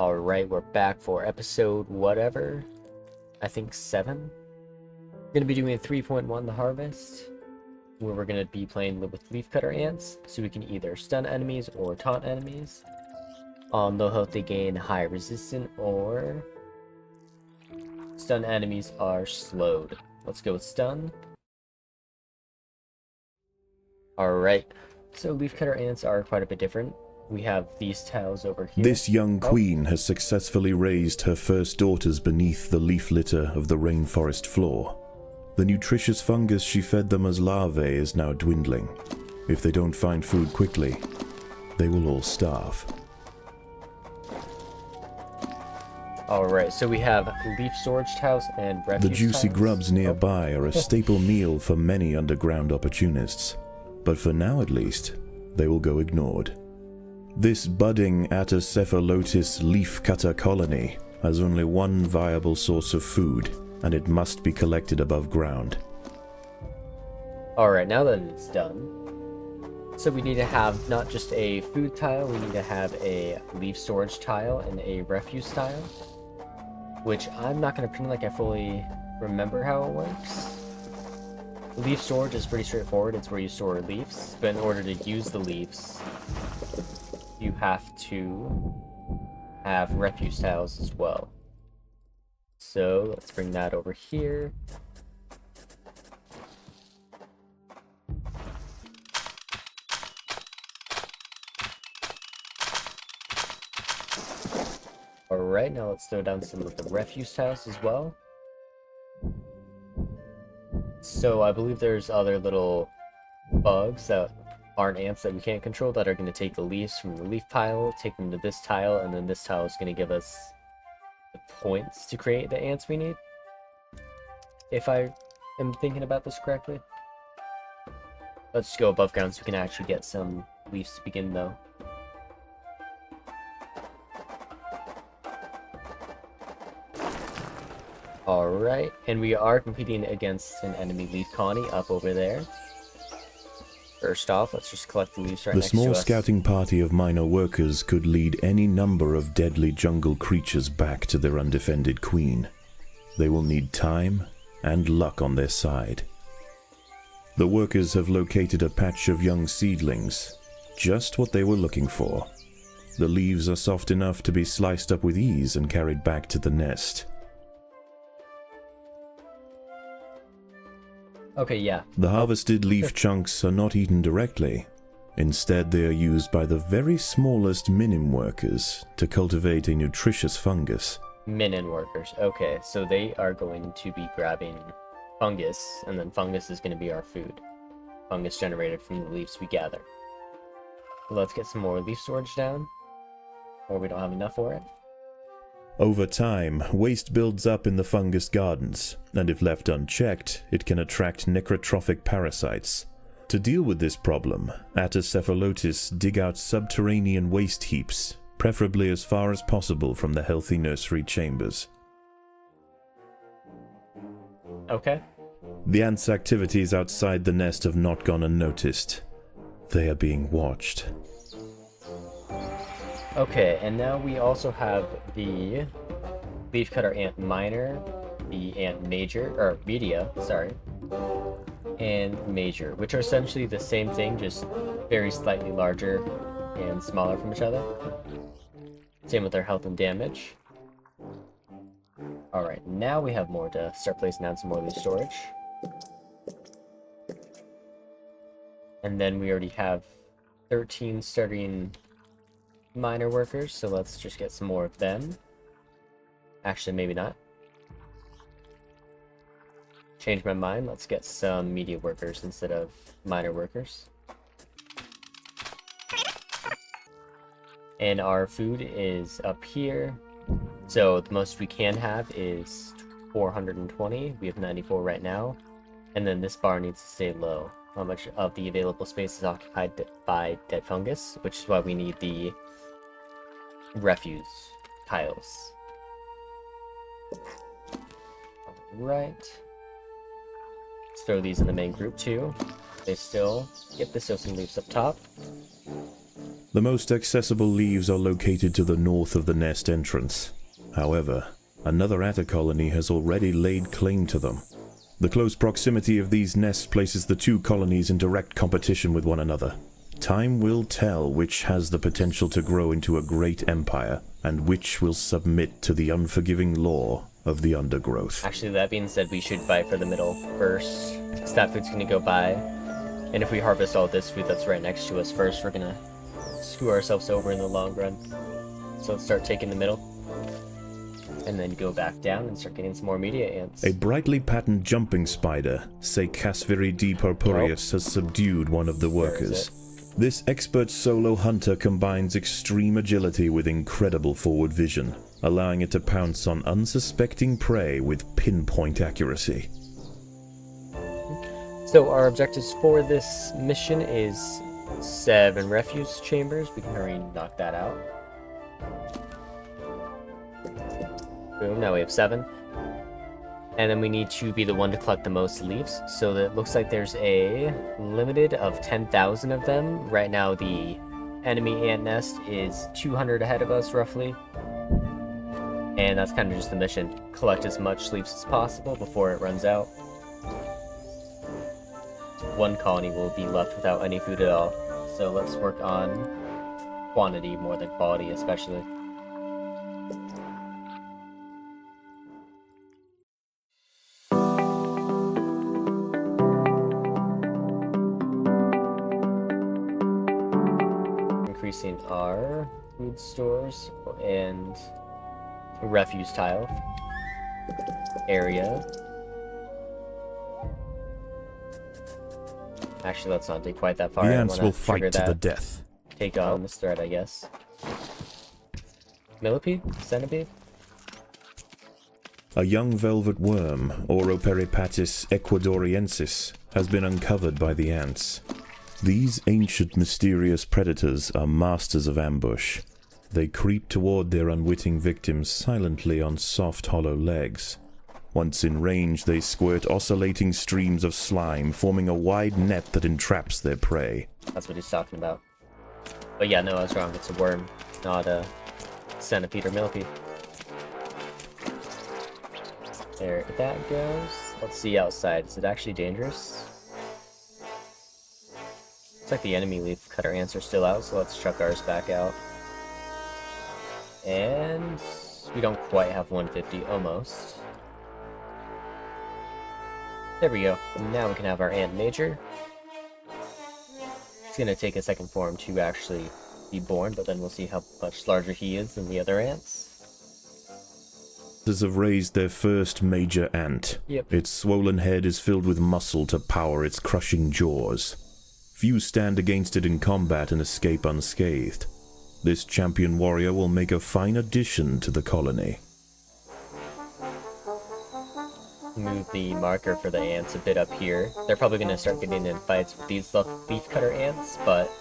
Alright, we're back for episode whatever. I think 7. We're going to be doing 3.1 The Harvest, where we're going to be playing with leafcutter ants, so we can either stun enemies or taunt enemies. On low health they gain high resistance, or stun enemies are slowed. Let's go with stun. Alright, so leafcutter ants are quite a bit different. We have these tiles over here. This young queen has successfully raised her first daughters beneath the leaf litter of the rainforest floor. The nutritious fungus she fed them as larvae is now dwindling. If they don't find food quickly, they will all starve. Alright, so we have leaf storage tiles and refuge The juicy tiles. grubs nearby are a staple meal for many underground opportunists. But for now at least, they will go ignored. This budding Atacephalotus leaf-cutter colony has only one viable source of food, and it must be collected above ground. Alright, now that it's done, so we need to have not just a food tile, we need to have a leaf storage tile and a refuse tile, which I'm not going to pretend like I fully remember how it works. Leaf storage is pretty straightforward, it's where you store leaves, but in order to use the leaves, you have to have refuse tiles as well. So let's bring that over here. Alright, now let's throw down some of the refuse tiles as well. So I believe there's other little bugs that aren't ants that we can't control that are going to take the leaves from the leaf pile, take them to this tile, and then this tile is going to give us the points to create the ants we need. If I am thinking about this correctly. Let's just go above ground so we can actually get some leaves to begin though. Alright, and we are competing against an enemy leaf colony up over there. First off, let's just collect the leaves right next to us. The small scouting party of minor workers could lead any number of deadly jungle creatures back to their undefended queen. They will need time and luck on their side. The workers have located a patch of young seedlings, just what they were looking for. The leaves are soft enough to be sliced up with ease and carried back to the nest. Okay, yeah. The harvested leaf chunks are not eaten directly. Instead, they are used by the very smallest minim workers to cultivate a nutritious fungus. Minin workers. Okay, so they are going to be grabbing fungus, and then fungus is going to be our food. Fungus generated from the leaves we gather. Let's get some more leaf storage down, or we don't have enough for it. Over time, waste builds up in the fungus gardens, and if left unchecked, it can attract necrotrophic parasites. To deal with this problem, Atacephalotus dig out subterranean waste heaps, preferably as far as possible from the healthy nursery chambers. Okay. The ants' activities outside the nest have not gone unnoticed. They are being watched. Okay, and now we also have the leafcutter ant minor, the ant major, or media, sorry, and major, which are essentially the same thing, just very slightly larger and smaller from each other. Same with their health and damage. Alright, now we have more to start placing down some more leaf storage. And then we already have 13 starting minor workers, so let's just get some more of them. Actually, maybe not. Change my mind, let's get some media workers instead of minor workers. And our food is up here, so the most we can have is 420. We have 94 right now, and then this bar needs to stay low. How much of the available space is occupied by dead fungus, which is why we need the refuse tiles. Alright. Let's throw these in the main group too. They still get the soaking leaves up top. The most accessible leaves are located to the north of the nest entrance. However, another atta colony has already laid claim to them. The close proximity of these nests places the two colonies in direct competition with one another. Time will tell which has the potential to grow into a great empire, and which will submit to the unforgiving law of the Undergrowth. Actually, that being said, we should fight for the middle first, because that food's gonna go by. And if we harvest all this food that's right next to us first, we're gonna screw ourselves over in the long run. So let's start taking the middle, and then go back down and start getting some more media ants. A brightly patterned jumping spider, Secasviri d purpureus, has subdued one of the workers. This expert solo hunter combines extreme agility with incredible forward vision, allowing it to pounce on unsuspecting prey with pinpoint accuracy. So our objectives for this mission is 7 refuse chambers. We can already knock that out. Boom, now we have 7. And then we need to be the one to collect the most leaves. So that it looks like there's a limited of 10,000 of them. Right now the enemy ant nest is 200 ahead of us roughly. And that's kind of just the mission. Collect as much leaves as possible before it runs out. One colony will be left without any food at all. So let's work on quantity more than quality especially. Increasing our food stores and refuse tile area. Actually, let's not dig quite that far. The ants will fight to the death. Take on this threat, I guess. Millipede? Centipede? A young velvet worm, Oroperipatis ecuadoriensis, has been uncovered by the ants. These ancient mysterious predators are masters of ambush. They creep toward their unwitting victims silently on soft, hollow legs. Once in range, they squirt oscillating streams of slime, forming a wide net that entraps their prey. That's what he's talking about. But yeah, no, I was wrong. It's a worm, not a centipede or millipede. There that goes. Let's see outside. Is it actually dangerous? Looks like the enemy leaf cutter ants are still out, so let's chuck ours back out. And we don't quite have 150, almost. There we go. Now we can have our ant major. It's gonna take a second for him to actually be born, but then we'll see how much larger he is than the other ants. Have raised their first major ant. Yep. Its swollen head is filled with muscle to power its crushing jaws. Few stand against it in combat and escape unscathed. This champion warrior will make a fine addition to the colony. Move the marker for the ants a bit up here. They're probably going to start getting in fights with these leaf cutter ants, but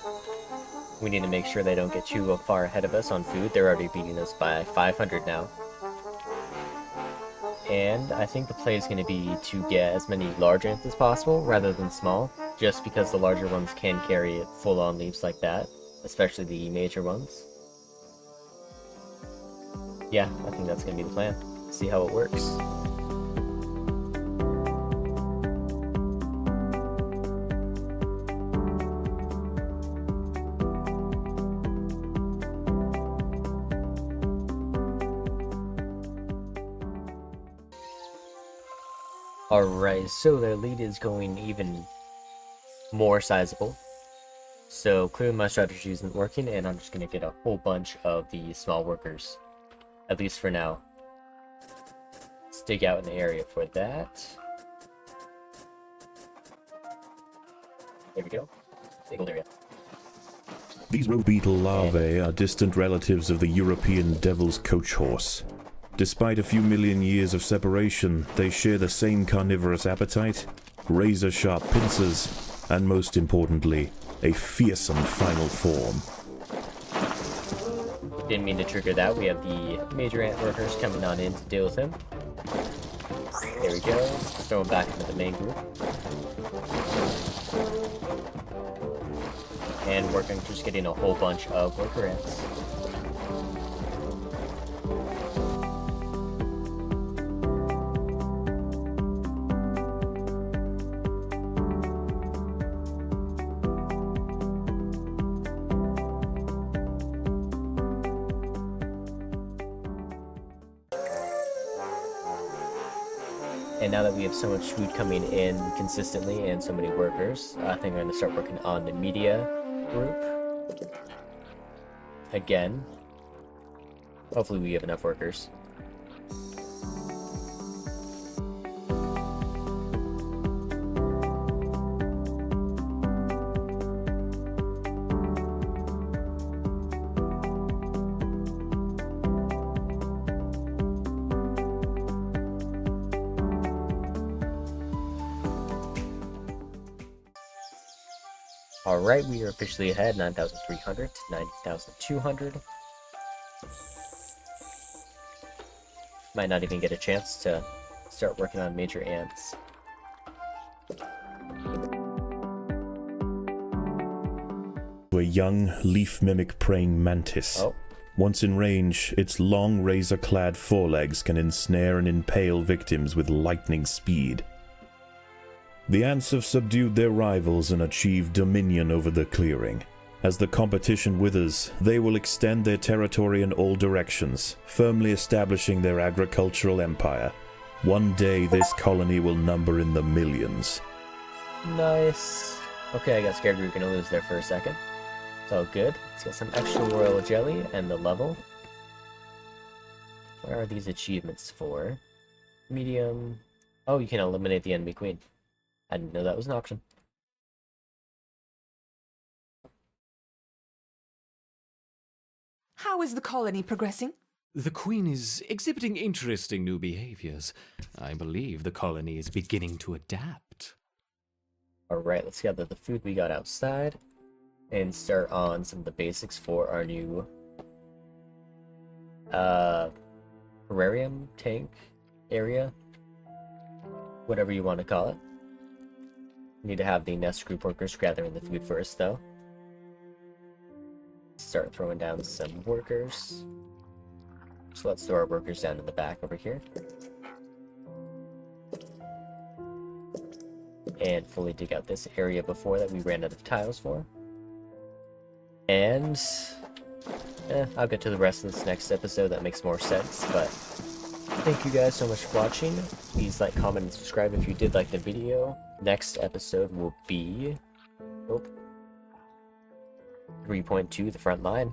we need to make sure they don't get too far ahead of us on food. They're already beating us by 500 now. And I think the play is going to be to get as many large ants as possible rather than small, just because the larger ones can carry full-on leaves like that, especially the major ones. Yeah, I think that's going to be the plan. See how it works. Alright, so their lead is going even more sizable. So clearly my strategy isn't working, and I'm just going to get a whole bunch of the small workers. At least for now. Let's dig out an area for that. There we go. Big old area. These road beetle larvae are distant relatives of the European devil's coach horse. Despite a few million years of separation, they share the same carnivorous appetite, razor-sharp pincers, and most importantly, a fearsome final form. Didn't mean to trigger that. We have the major ant workers coming on in to deal with him. There we go. Throw him back into the main group. and work on just getting a whole bunch of worker ants. And now that we have so much food coming in consistently and so many workers, I think I'm going to start working on the media group. Again. Hopefully we have enough workers. Alright, we are officially ahead, 9,300 to 9,200. Might not even get a chance to start working on major ants. A young leaf mimic praying mantis. Oh. Once in range, its long razor-clad forelegs can ensnare and impale victims with lightning speed. The ants have subdued their rivals and achieved dominion over the clearing. As the competition withers, they will extend their territory in all directions, firmly establishing their agricultural empire. One day, this colony will number in the millions. Nice. Okay, I got scared we were going to lose there for a second. It's all good. Let's get some extra royal jelly and the level. What are these achievements for? Medium. Oh, you can eliminate the enemy queen. I didn't know that was an option. How is the colony progressing? The Queen is exhibiting interesting new behaviors. I believe the colony is beginning to adapt. Alright, let's gather the food we got outside and start on some of the basics for our new terrarium tank area. Whatever you want to call it. Need to have the nest group workers gathering the food first, though. Start throwing down some workers. So let's throw our workers down in the back over here. And fully dig out this area before that we ran out of tiles for. And I'll get to the rest of this next episode. That makes more sense, but thank you guys so much for watching. Please like, comment, and subscribe if you did like the video. Next episode will be 3.2, the front line.